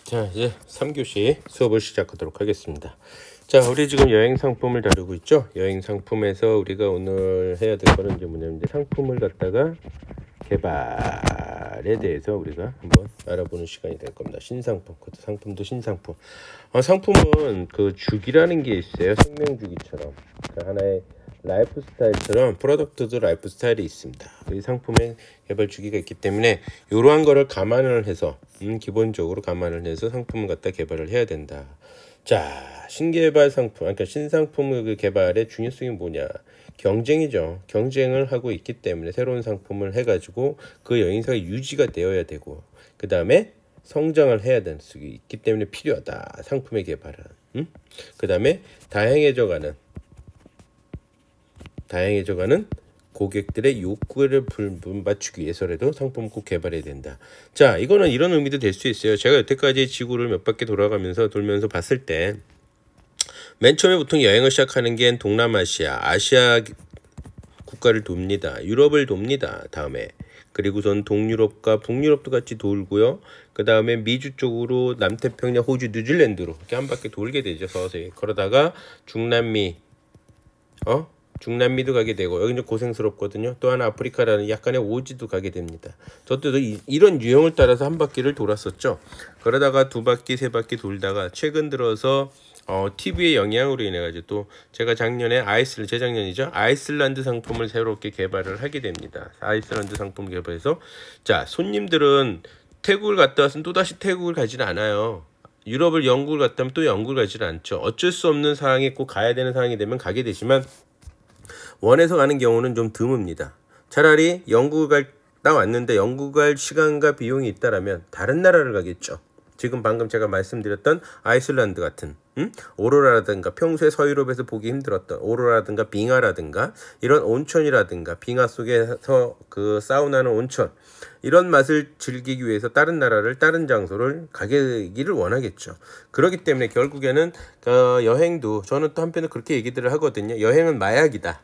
자, 이제 3교시 수업을 시작하도록 하겠습니다. 자, 우리 지금 여행 상품을 다루고 있죠. 여행 상품에서 우리가 오늘 해야 될 거는 이제 뭐냐면 이제 상품을 갖다가 개발에 대해서 우리가 한번 알아보는 시간이 될 겁니다. 신상품, 그것도 상품도 신상품. 상품은 그 주기라는 게 있어요. 생명 주기처럼. 그러니까 하나의 라이프 스타일처럼 프로덕트도 라이프 스타일이 있습니다. 이 상품의 개발 주기가 있기 때문에 이러한 거를 감안을 해서 기본적으로 감안을 해서 상품을 갖다 개발을 해야 된다. 자, 신개발 상품, 그러니까 신상품 개발의 중요성이 뭐냐? 경쟁이죠. 경쟁을 하고 있기 때문에 새로운 상품을 해가지고 그 여행사가 유지가 되어야 되고 그 다음에 성장을 해야 되는 수 있기 때문에 필요하다. 상품의 개발은. 그 다음에 다양해져가는 고객들의 욕구를 맞추기 위해서라도 상품을 꼭 개발해야 된다. 자, 이거는 이런 의미도 될 수 있어요. 제가 여태까지 지구를 몇 바퀴 돌면서 봤을 때 맨 처음에 보통 여행을 시작하는 게 동남아시아, 아시아 국가를 돕니다. 유럽을 돕니다. 다음에 그리고선 동유럽과 북유럽도 같이 돌고요. 그 다음에 미주 쪽으로 남태평양, 호주, 뉴질랜드로 이렇게 한 바퀴 돌게 되죠. 서서히. 그러다가 중남미도 가게 되고 여기 좀 고생스럽거든요. 또 하나 아프리카라는 약간의 오지도 가게 됩니다. 저도 이런 유형을 따라서 한 바퀴를 돌았었죠. 그러다가 두 바퀴 세 바퀴 돌다가 최근 들어서 TV의 영향으로 인해 가지고 또 제가 작년에 재작년이죠. 아이슬란드 상품을 새롭게 개발을 하게 됩니다. 아이슬란드 상품 개발해서 자, 손님들은 태국을 갔다 왔으면 또다시 태국을 가지는 않아요. 유럽을 영국을 갔다 오면 또 영국을 가지는 않죠. 어쩔 수 없는 상황에 꼭 가야 되는 상황이 되면 가게 되지만 원해서 가는 경우는 좀 드뭅니다. 차라리 영국을 갔다 왔는데 영국 갈 시간과 비용이 있다라면 다른 나라를 가겠죠. 지금 방금 제가 말씀드렸던 아이슬란드 같은 오로라라든가 평소에 서유럽에서 보기 힘들었던 오로라라든가 빙하라든가 이런 온천이라든가 빙하 속에서 그 사우나는 온천 이런 맛을 즐기기 위해서 다른 나라를 다른 장소를 가기를 원하겠죠. 그렇기 때문에 결국에는 여행도 저는 또 한편으로 그렇게 얘기들을 하거든요. 여행은 마약이다.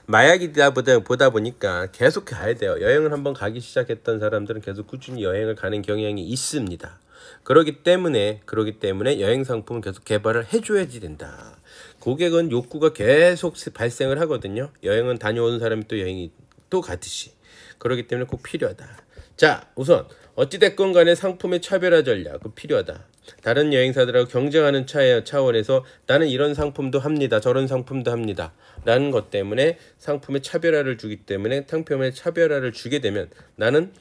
마약이다 보다 보니까 계속 가야 돼요. 여행을 한번 가기 시작했던 사람들은 계속 꾸준히 여행을 가는 경향이 있습니다. 그렇기 때문에 여행 상품은 계속 개발을 해줘야지 된다. 고객은 욕구가 계속 발생을 하거든요. 여행은 다녀오는 사람이 또 여행이 또 가듯이. 그렇기 때문에 꼭 필요하다. 자, 우선 어찌됐건 간에 상품의 차별화 전략은 필요하다. 다른 여행사들하고 경쟁하는 차원에서 나는 이런 상품도 합니다. 저런 상품도 합니다. 라는 것 때문에 상품의 차별화를 주기 때문에 상품의 차별화를 주게 되면 나는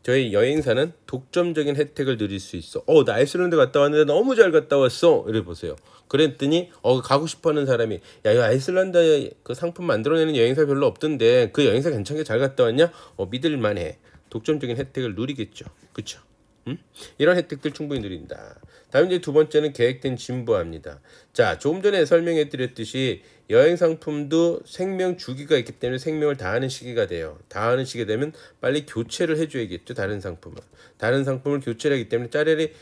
저희 여행사는 독점적인 혜택을 누릴 수 있어. 나 아이슬란드 갔다 왔는데 너무 잘 갔다 왔어. 이래 보세요. 그랬더니 가고 싶어하는 사람이 야, 이 아이슬란드 그 상품 만들어내는 여행사 별로 없던데 그 여행사 괜찮게 잘 갔다 왔냐? 믿을만해. 독점적인 혜택을 누리겠죠. 그쵸? 이런 혜택들 충분히 누린다. 다음 이제 두 번째는 계획된 진보합니다. 자, 조금 전에 설명해 드렸듯이 여행 상품도 생명 주기가 있기 때문에 생명을 다하는 시기가 돼요. 다하는 시기가 되면 빨리 교체를 해줘야겠죠. 다른 상품을 교체를 하기 때문에 짜르리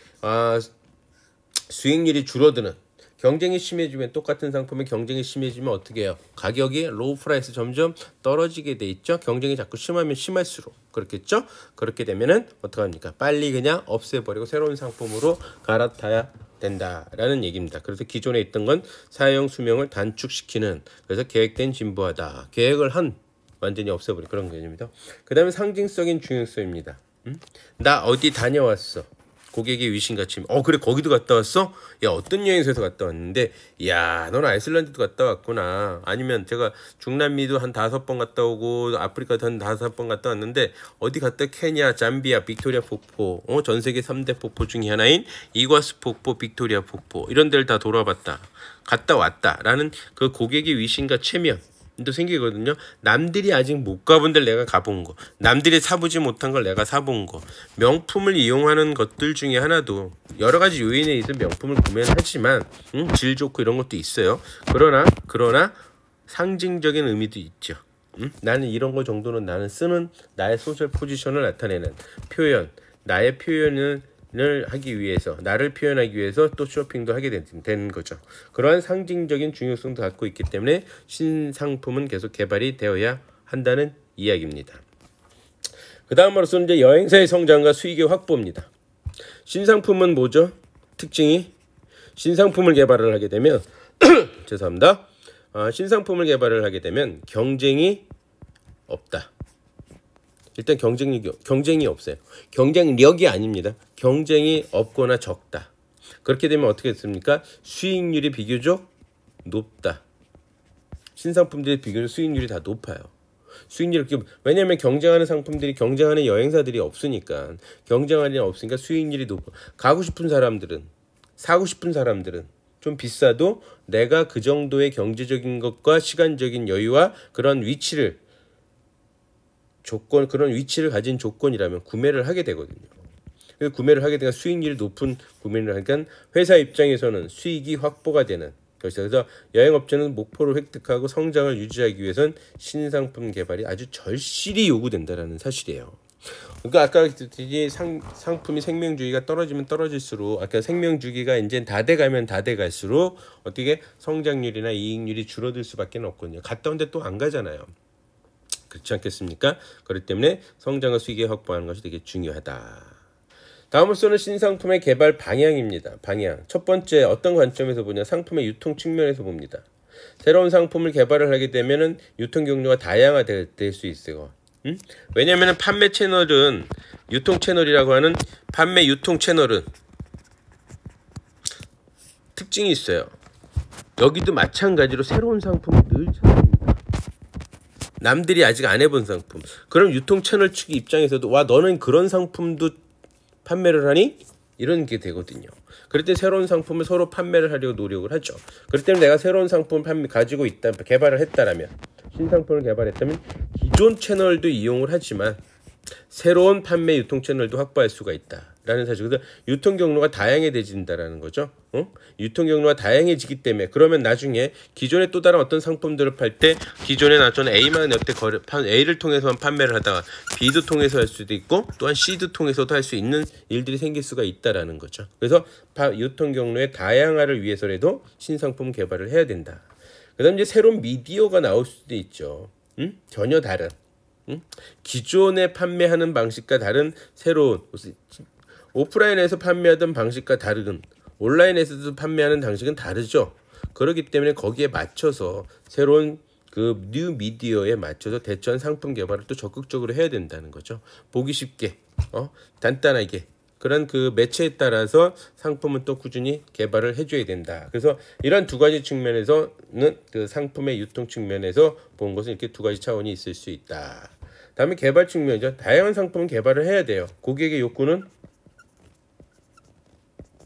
수익률이 줄어드는 경쟁이 심해지면 똑같은 상품의 경쟁이 심해지면 어떻게 해요? 가격이 로우 프라이스 점점 떨어지게 돼 있죠. 경쟁이 자꾸 심하면 심할수록 그렇겠죠. 그렇게 되면은 어떡합니까? 빨리 그냥 없애버리고 새로운 상품으로 갈아타야 된다라는 얘기입니다. 그래서 기존에 있던 건 사용 수명을 단축시키는 그래서 계획된 진보하다. 계획을 완전히 없애버리는 그런 개념이죠. 그 다음에 상징적인 중요성입니다. 나 어디 다녀왔어. 고객의 위신같이 그래 거기도 갔다 왔어? 야, 어떤 여행사에서 갔다 왔는데 야, 넌 아이슬란드도 갔다 왔구나. 아니면 제가 중남미도 한 5번 갔다 오고 아프리카도 한 5번 갔다 왔는데 어디 갔다 케냐, 잠비아, 빅토리아 폭포 전 세계 3대 폭포 중에 하나인 이과수 폭포, 빅토리아 폭포 이런 데를 다 돌아봤다. 갔다 왔다 라는 그 고객의 위신과 체면 또 생기거든요. 남들이 아직 못 가본 데를 내가 가본 거, 남들이 사보지 못한 걸 내가 사본 거, 명품을 이용하는 것들 중에 하나도 여러 가지 요인에 의해서 명품을 구매는 하지만 질 좋고 이런 것도 있어요. 그러나 상징적인 의미도 있죠. 나는 이런 거 정도는 나는 쓰는 나의 소셜 포지션을 나타내는 표현, 나의 표현을 하기 위해서 나를 표현하기 위해서 또 쇼핑도 하게 되는 거죠. 그러한 상징적인 중요성도 갖고 있기 때문에 신상품은 계속 개발이 되어야 한다는 이야기입니다. 그 다음으로서는 이제 여행사의 성장과 수익의 확보입니다. 신상품은 뭐죠? 특징이 신상품을 개발을 하게 되면 죄송합니다. 신상품을 개발을 하게 되면 경쟁이 없다. 일단 경쟁이 없어요. 경쟁력이 아닙니다. 경쟁이 없거나 적다. 그렇게 되면 어떻게 됐습니까? 수익률이 비교적 높다. 신상품들이 비교적 수익률이 다 높아요. 왜냐하면 경쟁하는 상품들이 경쟁하는 여행사들이 없으니까 수익률이 높아. 가고 싶은 사람들은 사고 싶은 사람들은 좀 비싸도 내가 그 정도의 경제적인 것과 시간적인 여유와 그런 위치를 가진 조건이라면 구매를 하게 되거든요. 그래서 구매를 하게 되면 수익률이 높은 구매를 하니까 회사 입장에서는 수익이 확보가 되는 것이다. 그래서 여행업체는 목표를 획득하고 성장을 유지하기 위해서는 신상품 개발이 아주 절실히 요구된다는 사실이에요. 그러니까 아까 상품이 생명주기가 떨어지면 떨어질수록 아까 생명주기가 이제 다 돼갈수록 어떻게 성장률이나 이익률이 줄어들 수밖에 없거든요. 갔다 온데 또 안 가잖아요. 그렇지 않겠습니까? 그렇기 때문에 성장과 수익을 확보하는 것이 되게 중요하다. 다음으로서는 신상품의 개발 방향입니다. 방향. 첫 번째 어떤 관점에서 보냐? 상품의 유통 측면에서 봅니다. 새로운 상품을 개발을 하게 되면은 유통 경로가 다양화될 수 있어요. 왜냐면은 판매 채널은 유통 채널이라고 하는 판매 유통 채널은 특징이 있어요. 여기도 마찬가지로 새로운 상품을 늘 찾습니다. 남들이 아직 안 해본 상품. 그럼 유통 채널 측 입장에서도 와 너는 그런 상품도 판매를 하니? 이런 게 되거든요. 그럴 때 새로운 상품을 서로 판매를 하려고 노력을 하죠. 그렇기 때문에 내가 새로운 상품을 가지고 있다, 개발을 했다라면, 신상품을 개발했다면 기존 채널도 이용을 하지만 새로운 판매 유통 채널도 확보할 수가 있다라는 사실. 그래서 유통 경로가 다양해진다라는 거죠. 유통 경로가 다양해지기 때문에 그러면 나중에 기존에 또 다른 어떤 상품들을 팔 때 기존에 나전 A만 여태 A를 통해서만 판매를 하다가 B도 통해서 할 수도 있고 또한 C도 통해서도 할 수 있는 일들이 생길 수가 있다라는 거죠. 그래서 유통 경로의 다양화를 위해서라도 신상품 개발을 해야 된다. 그다음 이제 새로운 미디어가 나올 수도 있죠. 전혀 다른. 기존에 판매하는 방식과 다른 새로운 오프라인에서 판매하던 방식과 다른 온라인에서도 판매하는 방식은 다르죠. 그렇기 때문에 거기에 맞춰서 새로운 그 뉴 미디어에 맞춰서 대처한 상품 개발을 또 적극적으로 해야 된다는 거죠. 보기 쉽게 간단하게 그런 그 매체에 따라서 상품은 또 꾸준히 개발을 해줘야 된다. 그래서 이런 두 가지 측면에서는 그 상품의 유통 측면에서 본 것은 이렇게 두 가지 차원이 있을 수 있다. 다음에 개발 측면이죠. 다양한 상품을 개발을 해야 돼요. 고객의 욕구는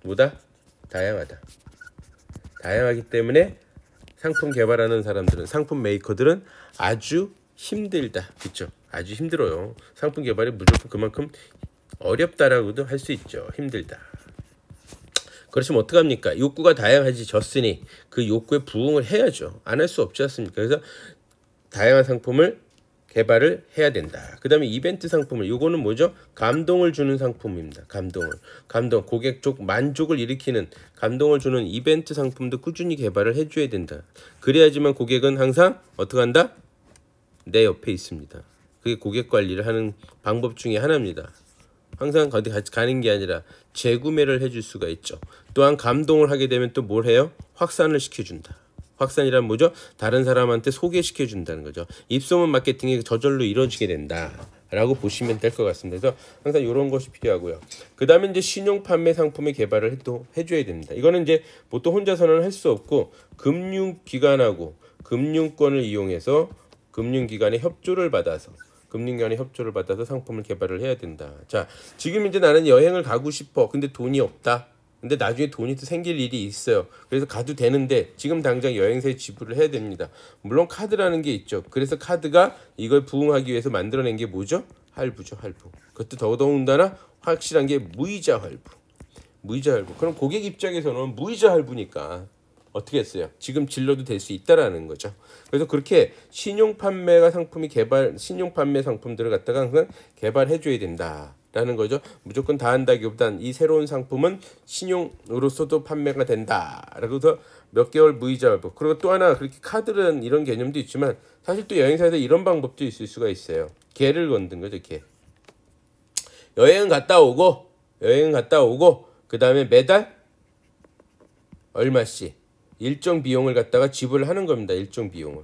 뭐다? 다양하다. 다양하기 때문에 상품 개발하는 사람들은 상품 메이커들은 아주 힘들다. 그렇죠? 아주 힘들어요. 상품 개발이 무조건 그만큼 어렵다라고도 할 수 있죠. 힘들다. 그렇지만 어떡합니까? 욕구가 다양해졌으니 그 욕구에 부응을 해야죠. 안 할 수 없지 않습니까? 그래서 다양한 상품을 개발을 해야 된다. 그 다음에 이벤트 상품을, 요거는 뭐죠? 감동을 주는 상품입니다. 감동, 고객 쪽 만족을 일으키는 감동을 주는 이벤트 상품도 꾸준히 개발을 해줘야 된다. 그래야지만 고객은 항상 어떻게 한다? 내 옆에 있습니다. 그게 고객 관리를 하는 방법 중에 하나입니다. 항상 어디 같이 가는 게 아니라 재구매를 해줄 수가 있죠. 또한 감동을 하게 되면 또 뭘 해요? 확산을 시켜준다. 확산이란 뭐죠? 다른 사람한테 소개시켜준다는 거죠. 입소문 마케팅이 저절로 이루어지게 된다라고 보시면 될 것 같습니다. 그래서 항상 이런 것이 필요하고요. 그 다음에 이제 신용 판매 상품의 개발을 또 해줘야 됩니다. 이거는 이제 보통 혼자서는 할 수 없고 금융기관하고 금융권을 이용해서 금융기관의 협조를 받아서 상품을 개발을 해야 된다. 자, 지금 이제 나는 여행을 가고 싶어. 근데 돈이 없다. 근데 나중에 돈이 또 생길 일이 있어요. 그래서 가도 되는데 지금 당장 여행사에 지불을 해야 됩니다. 물론 카드라는 게 있죠. 그래서 카드가 이걸 부응하기 위해서 만들어낸 게 뭐죠? 할부죠, 할부. 그것도 더더군다나 확실한 게 무이자 할부. 그럼 고객 입장에서는 무이자 할부니까 어떻게 했어요? 지금 질러도 될 수 있다라는 거죠. 그래서 그렇게 신용 판매 상품들을 갖다가 항상 개발해줘야 된다라는 거죠. 무조건 다 한다기보단 이 새로운 상품은 신용으로서도 판매가 된다라고 해서 몇 개월 무이자 할부. 그리고 또 하나 그렇게 카드는 이런 개념도 있지만 사실 또 여행사에서 이런 방법도 있을 수가 있어요. 개를 건든 거죠, 개. 여행은 갔다 오고 여행 갔다 오고 그 다음에 매달 얼마씩 일정 비용을 갖다가 지불하는 겁니다. 일정 비용을.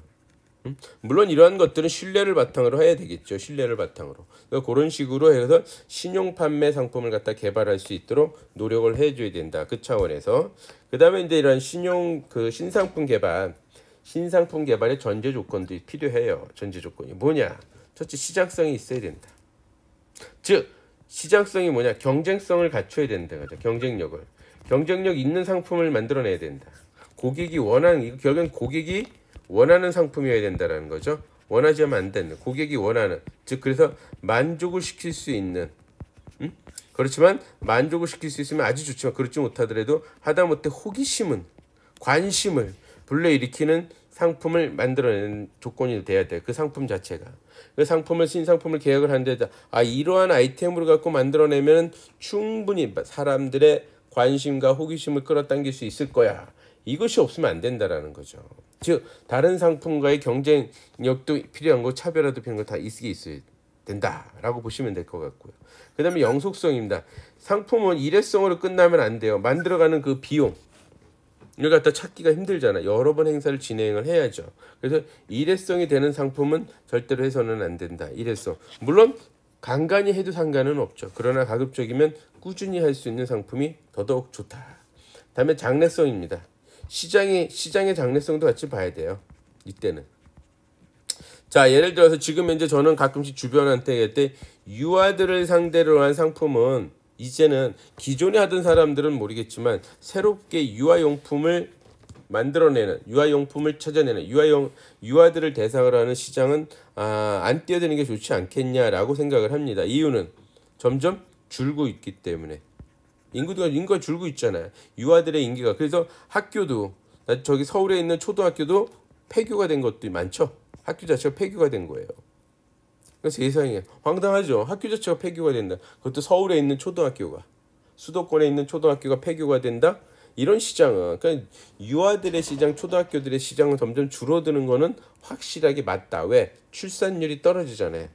물론 이러한 것들은 신뢰를 바탕으로 해야 되겠죠. 신뢰를 바탕으로. 그러니까 그런 식으로 해서 신용 판매 상품을 갖다 개발할 수 있도록 노력을 해줘야 된다. 그 차원에서. 그 다음에 이제 이런 신상품 개발의 전제 조건도 필요해요. 전제 조건이 뭐냐? 첫째, 시장성이 있어야 된다. 즉 시장성이 뭐냐? 경쟁성을 갖춰야 된다. 그죠? 경쟁력 있는 상품을 만들어내야 된다. 결국엔 고객이 원하는 상품이어야 된다라는 거죠. 원하지 않으면 안 된다. 고객이 원하는, 즉 그래서 만족을 시킬 수 있는, 그렇지만 만족을 시킬 수 있으면 아주 좋지만 그렇지 못하더라도 하다못해 호기심은, 관심을 불러일으키는 상품을 만들어내는 조건이 돼야 돼. 그 상품 자체가. 그 신상품을 계약을 하는데 이러한 아이템으로 갖고 만들어내면 충분히 사람들의 관심과 호기심을 끌어당길 수 있을 거야. 이것이 없으면 안 된다라는 거죠. 즉 다른 상품과의 경쟁력도 필요한 거, 차별화도 필요한 거 다 있어야 된다라고 보시면 될 것 같고요. 그 다음에 영속성입니다. 상품은 일회성으로 끝나면 안 돼요. 만들어가는 그 비용 이걸 갖다 찾기가 힘들잖아. 여러 번 행사를 진행을 해야죠. 그래서 일회성이 되는 상품은 절대로 해서는 안 된다. 일회성. 물론 간간히 해도 상관은 없죠. 그러나 가급적이면 꾸준히 할 수 있는 상품이 더더욱 좋다. 다음에 장래성입니다. 시장의 장래성도 같이 봐야 돼요. 이때는. 자, 예를 들어서 지금 현재 저는 가끔씩 주변한테 얘기할 때 유아들을 상대로 한 상품은 이제는 기존에 하던 사람들은 모르겠지만 새롭게 유아용품을 만들어내는, 유아용품을 찾아내는, 유아들을 대상으로 하는 시장은 안 뛰어드는 게 좋지 않겠냐라고 생각을 합니다. 이유는 점점 줄고 있기 때문에. 인구가 줄고 있잖아요. 유아들의 인기가. 그래서 학교도, 저기 서울에 있는 초등학교도 폐교가 된 것도 많죠. 학교 자체가 폐교가 된 거예요. 세상에 황당하죠. 학교 자체가 폐교가 된다. 그것도 서울에 있는 초등학교가, 수도권에 있는 초등학교가 폐교가 된다. 이런 시장은, 그러니까 유아들의 시장, 초등학교들의 시장은 점점 줄어드는 거는 확실하게 맞다. 왜? 출산율이 떨어지잖아요.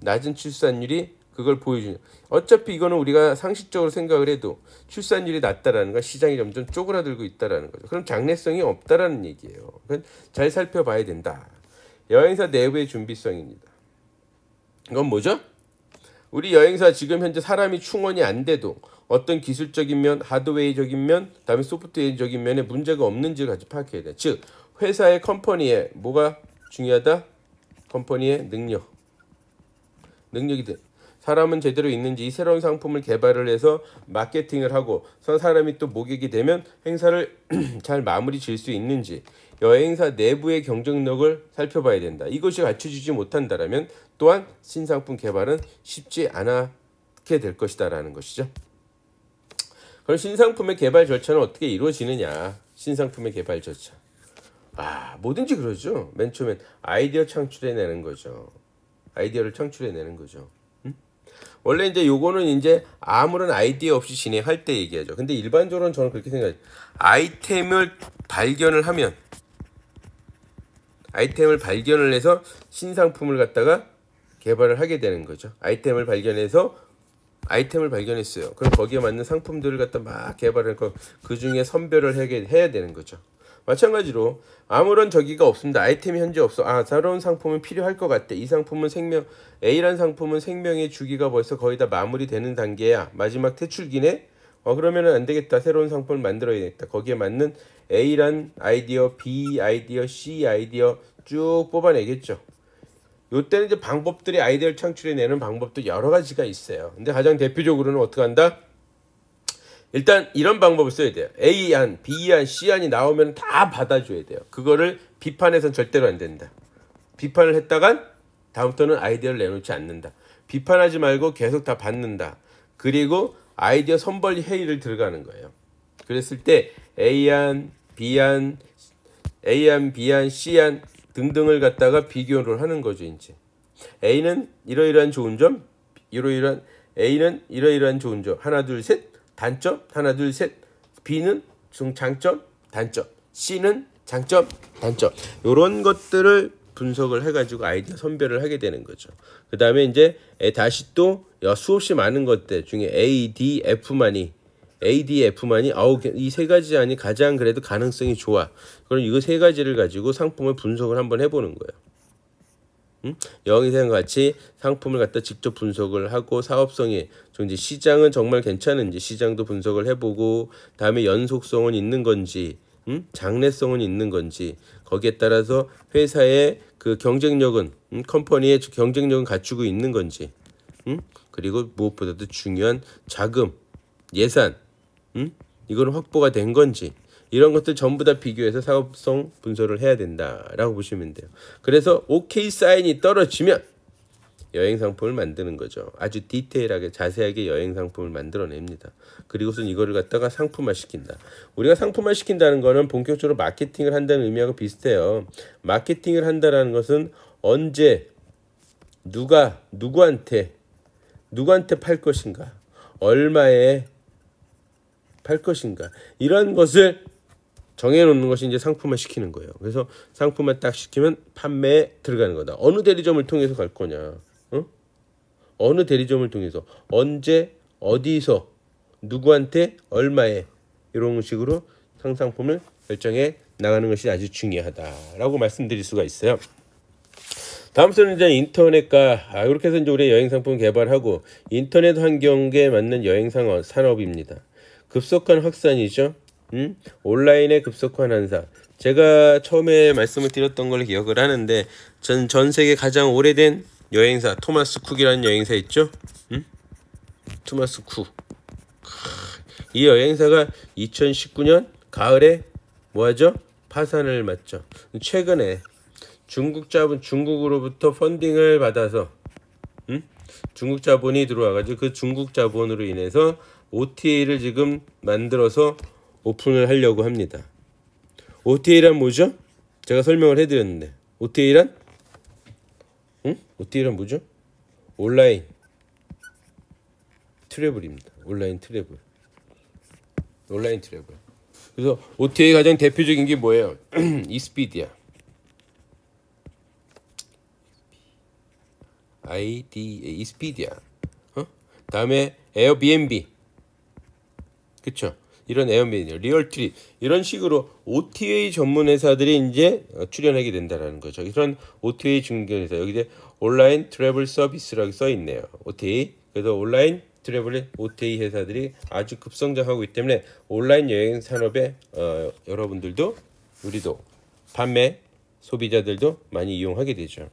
낮은 출산율이 그걸 보여주냐. 어차피 이거는 우리가 상식적으로 생각을 해도 출산율이 낮다라는 건 시장이 점점 쪼그라들고 있다라는 거죠. 그럼 장래성이 없다라는 얘기예요. 그러니까 잘 살펴봐야 된다. 여행사 내부의 준비성입니다. 이건 뭐죠? 우리 여행사 지금 현재 사람이 충원이 안 돼도 어떤 기술적인 면, 하드웨어적인 면, 다음에 소프트웨어적인 면에 문제가 없는지를 같이 파악해야 돼. 즉 회사의 컴퍼니에 뭐가 중요하다? 컴퍼니의 능력이 돼. 사람은 제대로 있는지, 이 새로운 상품을 개발을 해서 마케팅을 하고 사람이 또 모객이 되면 행사를 잘 마무리 지을 수 있는지, 여행사 내부의 경쟁력을 살펴봐야 된다. 이것이 갖춰지지 못한다면 또한 신상품 개발은 쉽지 않게 될 것이다라는 것이죠. 그럼 신상품의 개발 절차는 어떻게 이루어지느냐? 신상품의 개발 절차. 뭐든지 그러죠. 맨 처음엔 아이디어 창출해내는 거죠. 아이디어를 창출해내는 거죠. 원래 이제 요거는 이제 아무런 아이디어 없이 진행할 때 얘기하죠. 근데 일반적으로는 저는 그렇게 생각해요. 아이템을 발견을 해서 신상품을 갖다가 개발을 하게 되는 거죠. 아이템을 발견했어요. 그럼 거기에 맞는 상품들을 갖다 막 개발을 거, 그 중에 선별을 해야 되는 거죠. 마찬가지로 아무런 저기가 없습니다. 아이템이 현재 없어. 새로운 상품은 필요할 것 같아. 이 상품은 A란 상품은 생명의 주기가 벌써 거의 다 마무리되는 단계야. 마지막 퇴출기네. 그러면은 안 되겠다. 새로운 상품을 만들어야겠다. 거기에 맞는 A란 아이디어, B 아이디어, C 아이디어 쭉 뽑아내겠죠. 요때는 이제 방법들이, 아이디어를 창출해내는 방법도 여러 가지가 있어요. 근데 가장 대표적으로는 어떻게 한다? 일단 이런 방법을 써야 돼요. A안, B안, C안이 나오면 다 받아줘야 돼요. 그거를 비판해서는 절대로 안 된다. 비판을 했다간 다음부터는 아이디어를 내놓지 않는다. 비판하지 말고 계속 다 받는다. 그리고 아이디어 선벌 회의를 들어가는 거예요. 그랬을 때 A안, B안, C안 등등을 갖다가 비교를 하는 거죠. 이제 A는 이러이러한 좋은 점, A는 이러이러한 좋은 점, 하나 둘 셋, 단점, 하나 둘 셋, B는 장점, 단점, C는 장점, 단점, 이런 것들을 분석을 해가지고 아이디어 선별을 하게 되는 거죠. 그 다음에 이제 다시 또 수없이 많은 것들 중에 A, D, F만이 아우 이 세 가지 안이 가장 그래도 가능성이 좋아. 그럼 이거 세 가지를 가지고 상품을 분석을 한번 해보는 거예요. 여기서 같이 상품을 갖다 직접 분석을 하고 사업성이 이제 시장은 정말 괜찮은지 시장도 분석을 해보고 다음에 연속성은 있는 건지 장래성은 있는 건지 거기에 따라서 회사의 그 경쟁력은 컴퍼니의 경쟁력은 갖추고 있는 건지 그리고 무엇보다도 중요한 자금 예산 이거는 확보가 된 건지 이런 것들 전부 다 비교해서 사업성 분석을 해야 된다라고 보시면 돼요. 그래서 OK 사인이 떨어지면 여행 상품을 만드는 거죠. 아주 디테일하게 자세하게 여행 상품을 만들어냅니다. 그리고선 이거를 갖다가 상품화 시킨다. 우리가 상품화 시킨다는 거는 본격적으로 마케팅을 한다는 의미하고 비슷해요. 마케팅을 한다는 것은 언제 누가 누구한테 팔 것인가 얼마에 팔 것인가 이런 것을 정해놓는 것이 이제 상품화 시키는 거예요. 그래서 상품화 딱 시키면 판매에 들어가는 거다. 어느 대리점을 통해서 갈 거냐? 어느 대리점을 통해서 언제 어디서 누구한테 얼마에 이런 식으로 상품을 결정해 나가는 것이 아주 중요하다라고 말씀드릴 수가 있어요. 다음 순서는 이제 인터넷과 이렇게 해서 이제 우리 여행 상품 개발하고 인터넷 환경에 맞는 여행 산업입니다. 급속한 확산이죠. 온라인의 급속한 환산. 제가 처음에 말씀을 드렸던 걸 기억을 하는데 전 세계 가장 오래된 여행사 토마스 쿡이라는 여행사 있죠. 토마스 쿡. 이 여행사가 2019년 가을에 뭐하죠? 파산을 맞죠. 최근에 중국으로부터 펀딩을 받아서 중국 자본이 들어와가지고 그 중국 자본으로 인해서 OTA를 지금 만들어서 오픈을 하려고 합니다. OTA란 뭐죠? 제가 설명을 해드렸는데 OTA란? OTA란 뭐죠? 온라인 트래블입니다. 온라인 트래블. 그래서 OTA 가장 대표적인 게 뭐예요? 이스피디아. 이스피디아. 다음에 에어비앤비. 그쵸? 이런 에어비앤비, 리얼트립 이런 식으로 OTA 전문 회사들이 이제 출연하게 된다라는 거죠. 이런 OTA 중개회사 여기 이제 온라인 트래블 서비스라고 써 있네요. OTA. 그래서 온라인 트래블 OTA 회사들이 아주 급성장하고 있기 때문에 온라인 여행 산업에 여러분들도 우리도 판매 소비자들도 많이 이용하게 되죠.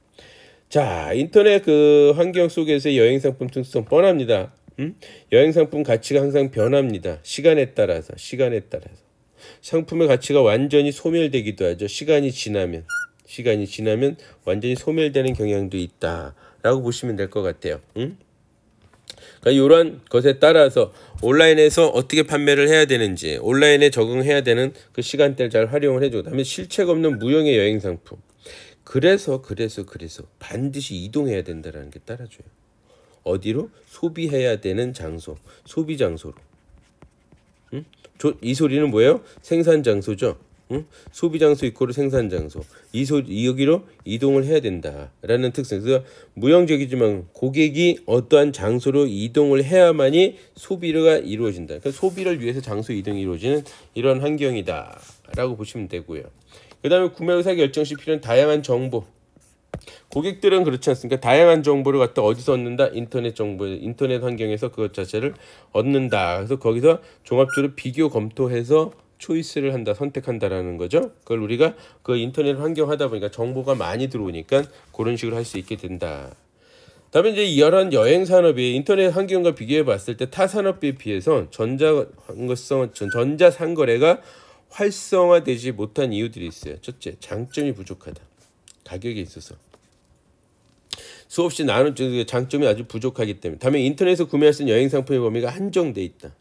자, 인터넷 그 환경 속에서의 여행 상품 특성 뻔합니다. 여행 상품 가치가 항상 변합니다. 시간에 따라서 상품의 가치가 완전히 소멸되기도 하죠. 시간이 지나면 완전히 소멸되는 경향도 있다라고 보시면 될 것 같아요. 그러니까 이런 것에 따라서 온라인에서 어떻게 판매를 해야 되는지 온라인에 적응해야 되는 그 시간대를 잘 활용을 해주고 그다음에 실책 없는 무형의 여행 상품. 그래서 반드시 이동해야 된다는 게 따라줘요. 어디로? 소비해야 되는 장소, 소비 장소로. 이 소리는 뭐예요? 생산 장소죠. 소비 장소 이코르 생산 장소. 여기로 이동을 해야 된다라는 특성. 그래서 무형적이지만 고객이 어떠한 장소로 이동을 해야만이 소비가 이루어진다. 그러니까 소비를 위해서 장소 이동이 이루어지는 이런 환경이다라고 보시면 되고요. 그 다음에 구매 의사 결정 시 필요한 다양한 정보. 고객들은 그렇지 않습니까? 다양한 정보를 갖다 어디서 얻는다? 인터넷 환경에서 그것 자체를 얻는다. 그래서 거기서 종합적으로 비교 검토해서 초이스를 한다, 선택한다라는 거죠. 그걸 우리가 그 인터넷 환경 하다 보니까 정보가 많이 들어오니까 그런 식으로 할 수 있게 된다. 다음에 이제 이런 여행 산업이 인터넷 환경과 비교해 봤을 때 타 산업에 비해서 전자 상거래가 활성화되지 못한 이유들이 있어요. 첫째, 장점이 부족하다. 가격에 있어서 수없이 나눈 장점이 아주 부족하기 때문에. 다음에 인터넷에서 구매할 수 있는 여행 상품의 범위가 한정돼 있다.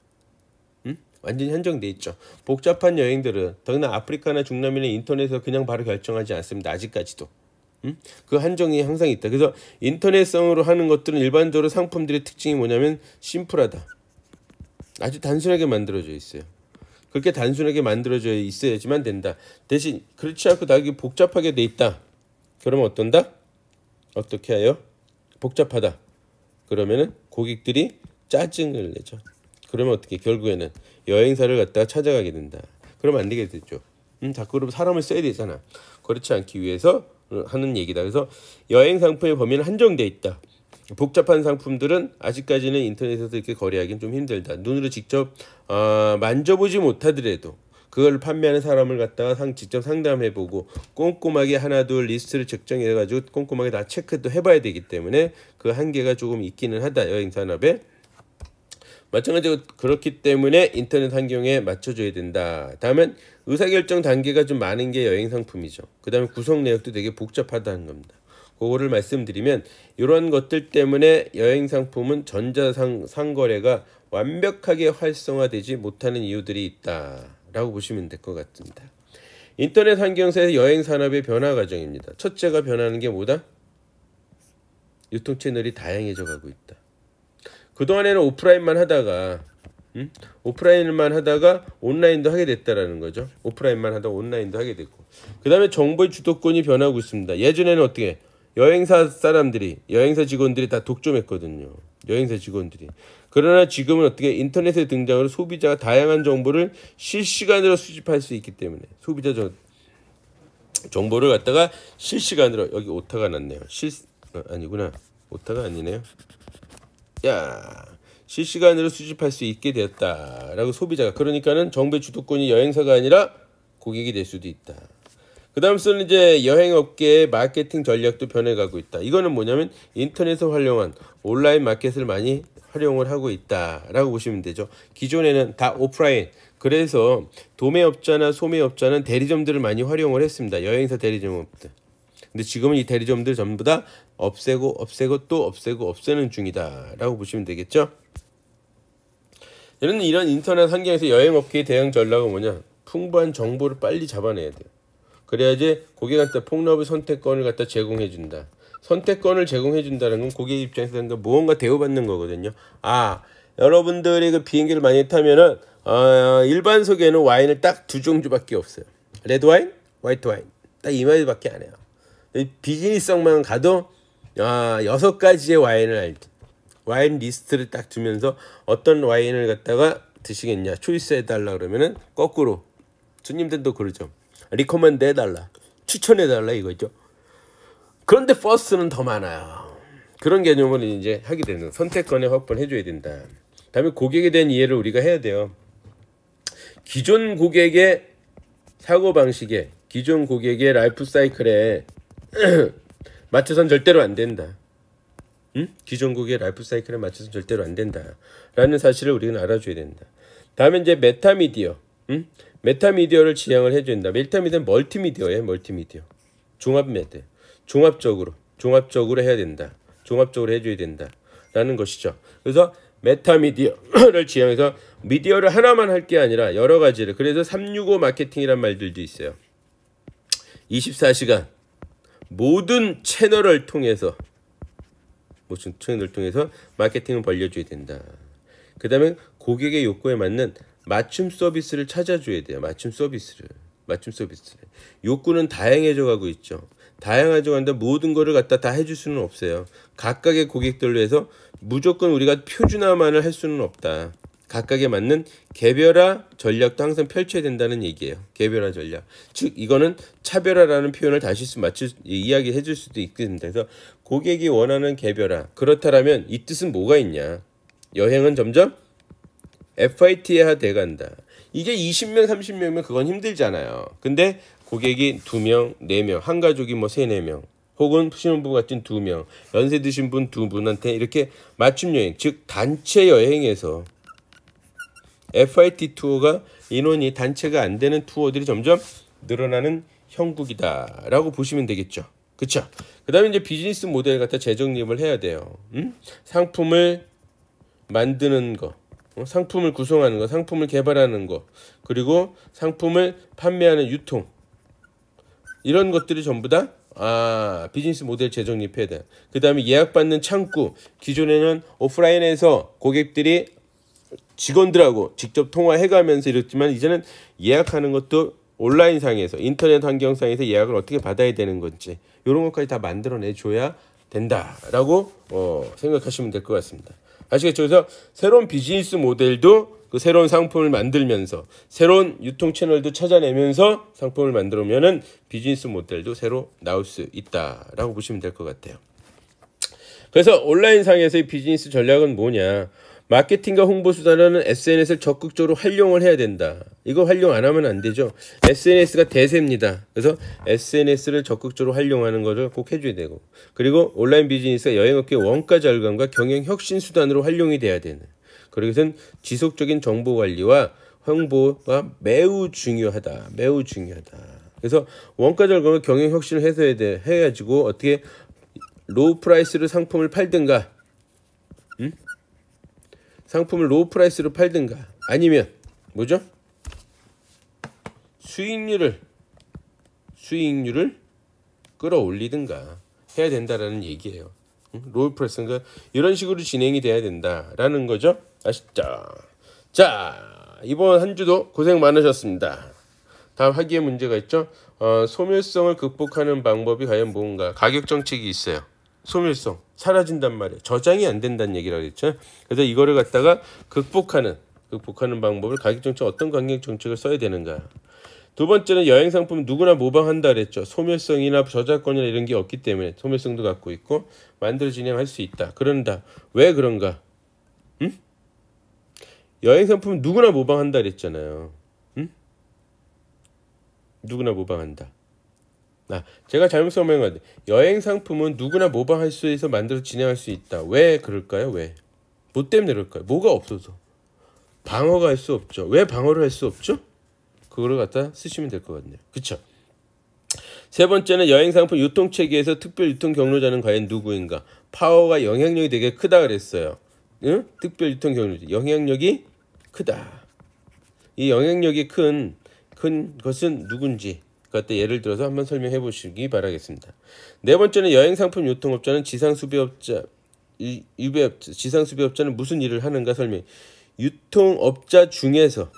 완전히 한정돼 있죠. 복잡한 여행들은 더구나 아프리카나 중남미는 인터넷에서 그냥 바로 결정하지 않습니다. 아직까지도. 그 한정이 항상 있다. 그래서 인터넷성으로 하는 것들은 일반적으로 상품들의 특징이 뭐냐면 심플하다. 아주 단순하게 만들어져 있어요. 그렇게 단순하게 만들어져 있어야지만 된다. 대신 그렇지 않고 되게 복잡하게 돼 있다. 그러면 어떤다? 어떻게 해요? 복잡하다. 그러면은 고객들이 짜증을 내죠. 그러면 어떻게 결국에는 여행사를 갖다가 찾아가게 된다. 그러면 안 되게 되죠. 자꾸 그러면 사람을 써야 되잖아. 그렇지 않기 위해서 하는 얘기다. 그래서 여행 상품의 범위는 한정돼 있다. 복잡한 상품들은 아직까지는 인터넷에서 이렇게 거래하기는 좀 힘들다. 눈으로 직접 만져보지 못하더라도 그걸 판매하는 사람을 갖다가 직접 상담해보고 꼼꼼하게 하나 둘 리스트를 측정해가지고 꼼꼼하게 다 체크도 해봐야 되기 때문에 그 한계가 조금 있기는 하다. 여행산업에. 마찬가지로 그렇기 때문에 인터넷 환경에 맞춰줘야 된다. 다음은 의사결정 단계가 좀 많은 게 여행 상품이죠. 그 다음에 구성 내역도 되게 복잡하다는 겁니다. 그거를 말씀드리면 이런 것들 때문에 여행 상품은 전자상거래가 완벽하게 활성화되지 못하는 이유들이 있다라고 보시면 될 것 같습니다. 인터넷 환경에서 여행 산업의 변화 과정입니다. 첫째가 변하는 게 뭐다? 유통 채널이 다양해져 가고 있다. 그동안에는 오프라인만 하다가 온라인도 하게 됐다라는 거죠. 오프라인만 하다가 온라인도 하게 됐고, 그 다음에 정보의 주도권이 변하고 있습니다. 예전에는 어떻게 여행사 직원들이 다 독점했거든요. 여행사 직원들이. 그러나 지금은 어떻게 인터넷의 등장으로 소비자가 다양한 정보를 실시간으로 수집할 수 있기 때문에 소비자 정보를 갖다가 실시간으로, 여기 오타가 났네요. 아니구나. 오타가 아니네요. 실시간으로 수집할 수 있게 되었다라고 소비자가. 그러니까는 정보의 주도권이 여행사가 아니라 고객이 될 수도 있다. 그 다음서는 이제 여행업계의 마케팅 전략도 변해가고 있다. 이거는 뭐냐면 인터넷을 활용한 온라인 마켓을 많이 활용을 하고 있다라고 보시면 되죠. 기존에는 다 오프라인. 그래서 도매업자나 소매업자는 대리점들을 많이 활용을 했습니다. 여행사 대리점업들. 근데 지금은 이 대리점들 전부 다 없애고 또 없애는 중이다라고 보시면 되겠죠. 이런 인터넷 환경에서 여행업계의 대응 전략은 뭐냐? 풍부한 정보를 빨리 잡아내야 돼요. 그래야지 고객한테 폭넓은 선택권을 갖다 제공해준다. 선택권을 제공해준다는 건 고객 입장에서 무언가 대우받는 거거든요. 여러분들이 그 비행기를 많이 타면은 일반석에는 와인을 딱 두 종류밖에 없어요. 레드 와인, 화이트 와인. 딱 이 마디밖에 안 해요. 비즈니스석만 가도 6가지의 와인을 알죠. 와인 리스트를 딱 주면서 어떤 와인을 갖다가 드시겠냐 초이스 해달라 그러면은 거꾸로 손님들도 그러죠. 리코먼드 해달라, 추천해달라 이거죠. 그런데 퍼스트는 더 많아요. 그런 개념을 이제 하게 되는, 선택권을 확보를 해줘야 된다. 다음에 고객에 대한 이해를 우리가 해야 돼요. 기존 고객의 사고방식에, 기존 고객의 라이프 사이클에 맞춰서는 절대로 안 된다. 기존 고객의 라이프 사이클에 맞춰서 절대로 안 된다라는 사실을 우리는 알아줘야 된다. 다음에 이제 메타미디어. 메타미디어를 지향을 해줘야 된다. 메타미디어는 멀티미디어예요. 멀티미디어. 종합매대. 종합적으로 해야 된다. 종합적으로 해줘야 된다라는 것이죠. 그래서 메타미디어를 지향해서 미디어를 하나만 할 게 아니라 여러 가지를. 그래서 365 마케팅이란 말들도 있어요. 24시간 모든 채널을 통해서 마케팅을 벌려줘야 된다. 그 다음에 고객의 욕구에 맞는 맞춤 서비스를 찾아줘야 돼요. 맞춤 서비스를. 욕구는 다양해져 가고 있죠. 다양해져 간다. 모든 거를 갖다 다 해줄 수는 없어요. 각각의 고객들로 해서 무조건 우리가 표준화만을 할 수는 없다. 각각에 맞는 개별화 전략도 항상 펼쳐야 된다는 얘기예요. 개별화 전략. 즉 이거는 차별화라는 표현을 다시 이야기해 줄 수도 있겠습니다. 그래서 고객이 원하는 개별화. 그렇다면 이 뜻은 뭐가 있냐? 여행은 점점 FIT화 돼간다. 이게 20명, 30명이면 그건 힘들잖아요. 근데 고객이 2명, 4명, 한 가족이 3, 4명, 혹은 신혼부부 같은 2명, 연세 드신 분 2분한테 이렇게 맞춤 여행, 즉 단체 여행에서 FIT 투어가 인원이 단체가 안 되는 투어들이 점점 늘어나는 형국이다라고 보시면 되겠죠. 그쵸? 그 다음에 이제 비즈니스 모델 갖다 재정립을 해야 돼요. 상품을 만드는 거, 상품을 구성하는 거, 상품을 개발하는 거, 그리고 상품을 판매하는 유통, 이런 것들이 전부 다 비즈니스 모델 재정립해야 돼요. 그 다음에 예약받는 창구. 기존에는 오프라인에서 고객들이 직원들하고 직접 통화해가면서 이랬지만 이제는 예약하는 것도 온라인상에서, 인터넷 환경상에서 예약을 어떻게 받아야 되는 건지 이런 것까지 다 만들어내줘야 된다라고 생각하시면 될 것 같습니다. 아시겠죠? 그래서 새로운 비즈니스 모델도 그 새로운 상품을 만들면서 새로운 유통 채널도 찾아내면서 상품을 만들면은 비즈니스 모델도 새로 나올 수 있다라고 보시면 될 것 같아요. 그래서 온라인상에서의 비즈니스 전략은 뭐냐? 마케팅과 홍보 수단은 SNS를 적극적으로 활용을 해야 된다. 이거 활용 안 하면 안 되죠. SNS가 대세입니다. 그래서 SNS를 적극적으로 활용하는 것을 꼭 해줘야 되고, 그리고 온라인 비즈니스가 여행업계 원가 절감과 경영 혁신 수단으로 활용이 돼야 되는, 그래서 지속적인 정보 관리와 홍보가 매우 중요하다. 매우 중요하다. 그래서 원가 절감과 경영 혁신을 해가지고 어떻게 로우 프라이스로 상품을 팔든가, 상품을 로우 프라이스로 팔든가, 아니면 뭐죠? 수익률을 끌어올리든가 해야 된다라는 얘기예요. 로우 프라이스가 이런 식으로 진행이 돼야 된다라는 거죠. 아시죠? 자, 이번 한 주도 고생 많으셨습니다. 다음 하기의 문제가 있죠. 소멸성을 극복하는 방법이 과연 뭔가? 가격 정책이 있어요. 소멸성 사라진단 말이에요. 저장이 안 된다는 얘기라고 했죠. 그래서 이거를 갖다가 극복하는 방법을 가격 정책, 어떤 가격 정책을 써야 되는가. 두 번째는 여행 상품 누구나 모방한다 그랬죠. 소멸성이나 저작권이나 이런 게 없기 때문에 소멸성도 갖고 있고 만들어 진행할 수 있다. 그런다. 왜 그런가? 여행 상품 누구나 모방한다 그랬잖아요. 누구나 모방한다. 제가 잘못 설명한 것 같아요. 여행 상품은 누구나 모방할 수 있어 만들어 진행할 수 있다. 왜 그럴까요? 왜? 뭐 때문에 그럴까요? 뭐가 없어서? 방어가 할 수 없죠. 왜 방어를 할 수 없죠? 그거를 갖다 쓰시면 될 것 같네요. 그쵸? 세 번째는 여행 상품 유통 체계에서 특별 유통 경로자는 과연 누구인가? 파워가 영향력이 되게 크다 그랬어요. 응? 특별 유통 경로자. 영향력이 크다. 이 영향력이 큰 것은 누군지 그때 예를 들어서 한번 설명해 보시기 바라겠습니다. 네 번째는 여행 상품 유통업자는 지상수배업자는 무슨 일을 하는가 설명. 유통업자 중에서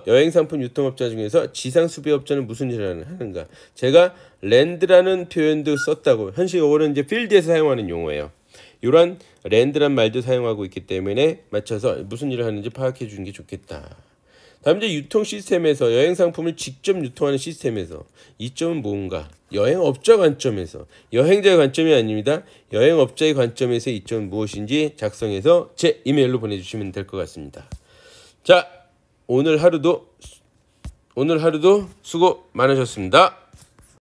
여행 상품 유통업자 중에서 지상수배업자는 무슨 일을 하는가. 제가 랜드라는 표현도 썼다고. 현실 요거는 이제 필드에서 사용하는 용어예요. 이런 랜드란 말도 사용하고 있기 때문에 맞춰서 무슨 일을 하는지 파악해 주는 게 좋겠다. 다음 이제 유통 시스템에서 여행 상품을 직접 유통하는 시스템에서 이점은 뭔가? 여행업자 관점에서, 여행자의 관점이 아닙니다. 여행업자의 관점에서 이점은 무엇인지 작성해서 제 이메일로 보내주시면 될 것 같습니다. 자, 오늘 하루도 수고 많으셨습니다.